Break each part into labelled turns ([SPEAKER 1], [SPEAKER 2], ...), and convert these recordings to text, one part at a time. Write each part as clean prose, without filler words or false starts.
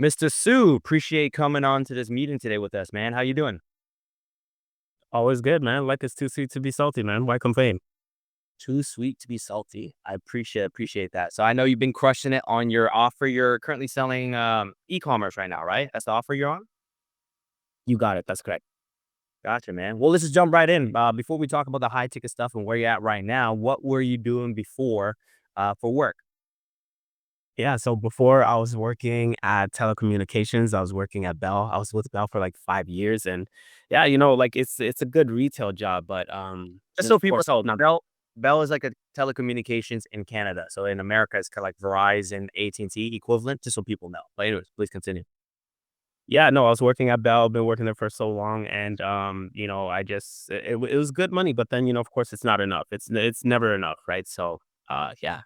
[SPEAKER 1] Mr. Sue, appreciate coming on to this meeting today with us, man. How you doing?
[SPEAKER 2] Always good, man. Life is too sweet to be salty, man. Why complain?
[SPEAKER 1] Too sweet to be salty. I appreciate that. So I know you've been crushing it on your offer. You're currently selling e-commerce right now, right? That's the offer you're on?
[SPEAKER 2] You got it. That's correct.
[SPEAKER 1] Gotcha, man. Well, let's just jump right in. Before we talk about the high ticket stuff and where you're at right now, what were you doing before for work?
[SPEAKER 2] Yeah. So before I was working at telecommunications, I was working at Bell. I was with Bell for like 5 years, and yeah, like it's a good retail job, but
[SPEAKER 1] Just
[SPEAKER 2] of
[SPEAKER 1] so people
[SPEAKER 2] course
[SPEAKER 1] know,
[SPEAKER 2] not.
[SPEAKER 1] Bell is like a telecommunications in Canada. So in America, it's kind of like Verizon, AT&T equivalent, just so people know. But anyways, please continue.
[SPEAKER 2] Yeah, no, I was working at Bell. Been working there for so long, and I just it was good money, but then of course it's not enough. It's never enough, right? So yeah,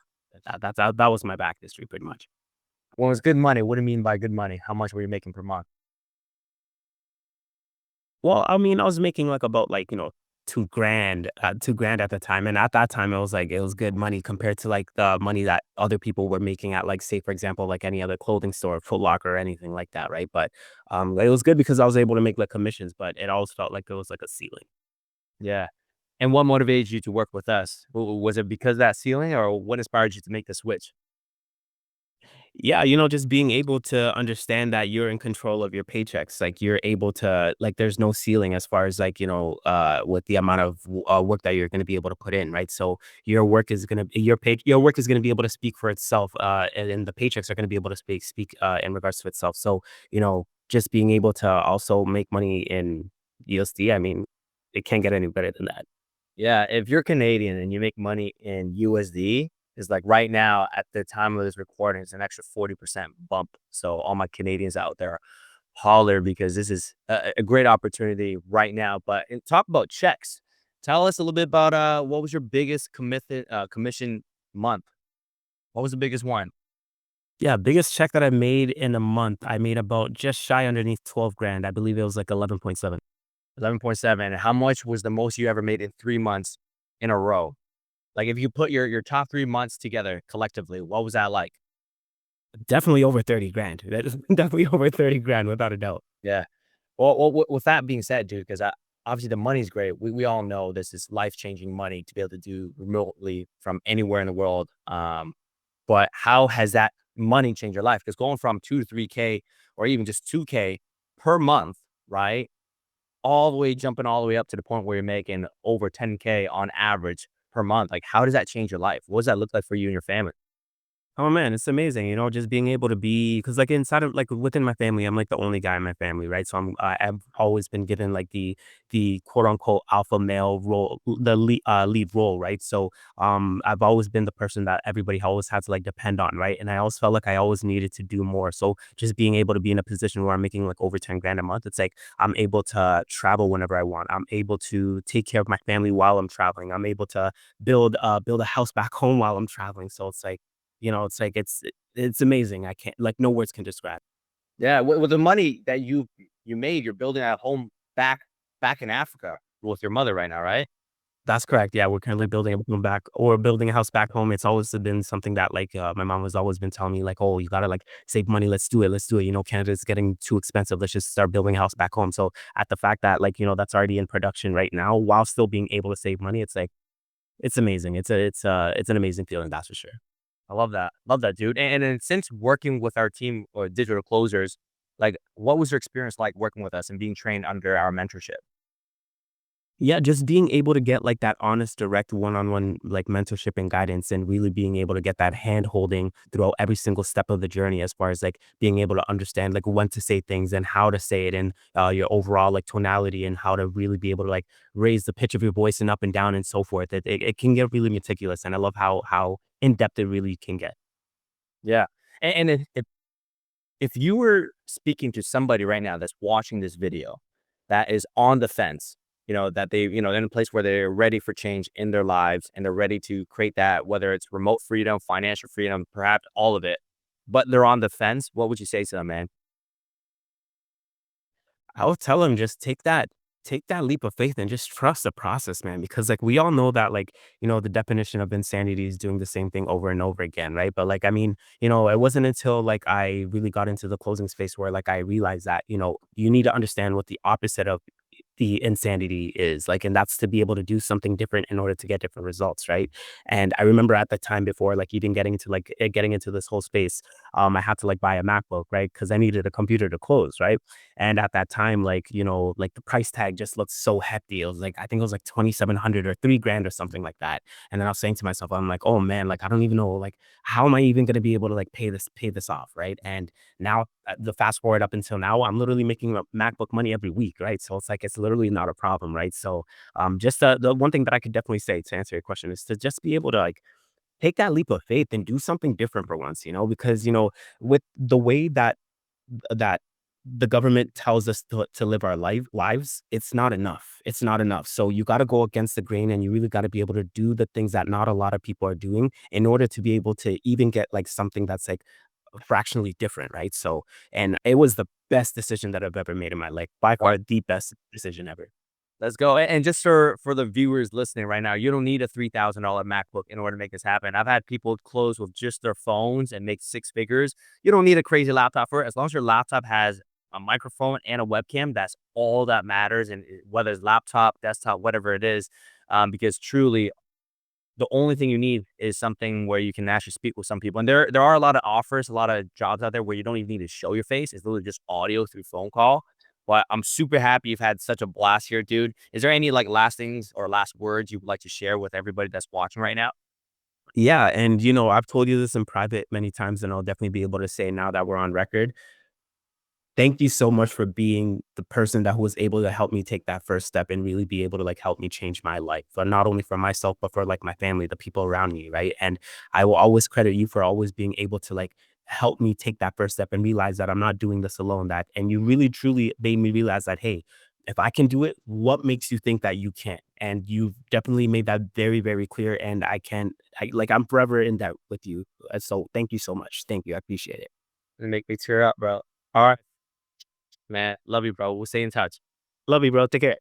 [SPEAKER 2] that was my back history pretty much.
[SPEAKER 1] Well, it's good money. What do you mean by good money? How much were you making per month?
[SPEAKER 2] Well, I mean, I was making like about like, 2 grand, 2 grand at the time. And at that time, it was like, it was good money compared to like the money that other people were making at like, say, for example, like any other clothing store, Foot Locker or anything like that. Right. But it was good because I was able to make like commissions, but it always felt like it was like a ceiling.
[SPEAKER 1] Yeah. And what motivated you to work with us? Was it because of that ceiling or what inspired you to make the switch?
[SPEAKER 2] Yeah, just being able to understand that you're in control of your paychecks, like you're able to, like, there's no ceiling as far as like, with the amount of work that you're going to be able to put in, right? So your work is going to be able to speak for itself, and the paychecks are going to be able to speak in regards to itself. So, just being able to also make money in USD, I mean, it can't get any better than that.
[SPEAKER 1] Yeah. If you're Canadian and you make money in USD, it's like right now at the time of this recording, it's an extra 40% bump. So all my Canadians out there, holler because this is a great opportunity right now. But and talk about checks. Tell us a little bit about what was your biggest commission month? What was the biggest one?
[SPEAKER 2] Yeah, biggest check that I made in a month, I made about just shy underneath 12 grand. I believe it was like 11.7.
[SPEAKER 1] 11.7. How much was the most you ever made in 3 months in a row? Like if you put your top 3 months together collectively, what was that like?
[SPEAKER 2] Definitely over 30 grand. That is definitely over 30 grand without a doubt.
[SPEAKER 1] Yeah. With that being said, dude, because obviously the money's great. We all know this is life changing money to be able to do remotely from anywhere in the world. But how has that money changed your life? Because going from 2 to 3K or even just 2K per month, right? All the way jumping all the way up to the point where you're making over 10K on average per month. Like, how does that change your life? What does that look like for you and your family?
[SPEAKER 2] Oh man, it's amazing, just being able to be, because like inside of like within my family, I'm like the only guy in my family, right? So I've always been given like the quote unquote alpha male role, the lead role, right? So I've always been the person that everybody always had to like depend on, right? And I always felt like I always needed to do more. So just being able to be in a position where I'm making like over 10 grand a month, it's like I'm able to travel whenever I want. I'm able to take care of my family while I'm traveling. I'm able to build a house back home while I'm traveling. So it's like, it's like it's amazing. I can't, like, no words can describe.
[SPEAKER 1] Yeah, with the money that you made, you're building a home back in Africa with your mother right now, right?
[SPEAKER 2] That's correct. Yeah, we're currently building a home back, or building a house back home. It's always been something that like my mom has always been telling me like, oh, you gotta like save money. Let's do it. Let's do it. Canada's getting too expensive. Let's just start building a house back home. So at the fact that like that's already in production right now, while still being able to save money, it's like it's amazing. It's an amazing feeling. That's for sure.
[SPEAKER 1] I love that. Love that, dude. And then since working with our team or digital closers, like what was your experience like working with us and being trained under our mentorship?
[SPEAKER 2] Yeah, just being able to get like that honest, direct one-on-one like mentorship and guidance, and really being able to get that hand holding throughout every single step of the journey, as far as like being able to understand like when to say things and how to say it, and your overall like tonality, and how to really be able to like raise the pitch of your voice and up and down and so forth. It can get really meticulous, and I love how in depth it really can get.
[SPEAKER 1] Yeah. And if you were speaking to somebody right now that's watching this video that is on the fence, that they're in a place where they're ready for change in their lives and they're ready to create that, whether it's remote freedom, financial freedom, perhaps all of it, but they're on the fence, what would you say to them, man?
[SPEAKER 2] I would tell them just take that. take that leap of faith and just trust the process, man. Because like we all know that like, the definition of insanity is doing the same thing over and over again, right? But like, I mean, it wasn't until like I really got into the closing space where like I realized that, you need to understand what the opposite of the insanity is like, and that's to be able to do something different in order to get different results, right? And I remember at the time before like even getting into like getting into this whole space, I had to like buy a MacBook, right? Because I needed a computer to close, right? And at that time, like, like the price tag just looked so hefty. It was like, I think it was like 2,700 or 3 grand or something like that. And then I was saying to myself, I'm like, oh man, like I don't even know, like, how am I even going to be able to like pay this off? Right. And now the fast forward up until now, I'm literally making a MacBook money every week. Right. So it's like, it's literally not a problem. Right. So just the one thing that I could definitely say to answer your question is to just be able to like, take that leap of faith and do something different for once, because, with the way that the government tells us to live our lives, it's not enough. It's not enough. So you got to go against the grain and you really got to be able to do the things that not a lot of people are doing in order to be able to even get like something that's like fractionally different, right? So, and it was the best decision that I've ever made in my life. By far the best decision ever.
[SPEAKER 1] Let's go. And just for the viewers listening right now, you don't need a $3,000 MacBook in order to make this happen. I've had people close with just their phones and make six figures. You don't need a crazy laptop for it. As long as your laptop has a microphone and a webcam, that's all that matters. And whether it's laptop, desktop, whatever it is, because truly the only thing you need is something where you can actually speak with some people. And there are a lot of offers, a lot of jobs out there where you don't even need to show your face. It's literally just audio through phone call. But I'm super happy you've had such a blast here, dude. Is there any like last things or last words you would like to share with everybody that's watching right now?
[SPEAKER 2] Yeah. And, I've told you this in private many times, and I'll definitely be able to say now that we're on record. Thank you so much for being the person that was able to help me take that first step and really be able to like help me change my life, but not only for myself, but for like my family, the people around me. Right. And I will always credit you for always being able to like help me take that first step and realize that I'm not doing this alone. And you really truly made me realize that, hey, if I can do it, what makes you think that you can't? And you've definitely made that very, very clear. And I'm forever in that with you. So thank you so much. Thank you. I appreciate it.
[SPEAKER 1] And make me tear up, bro. All right, man. Love you, bro. We'll stay in touch.
[SPEAKER 2] Love you, bro. Take care.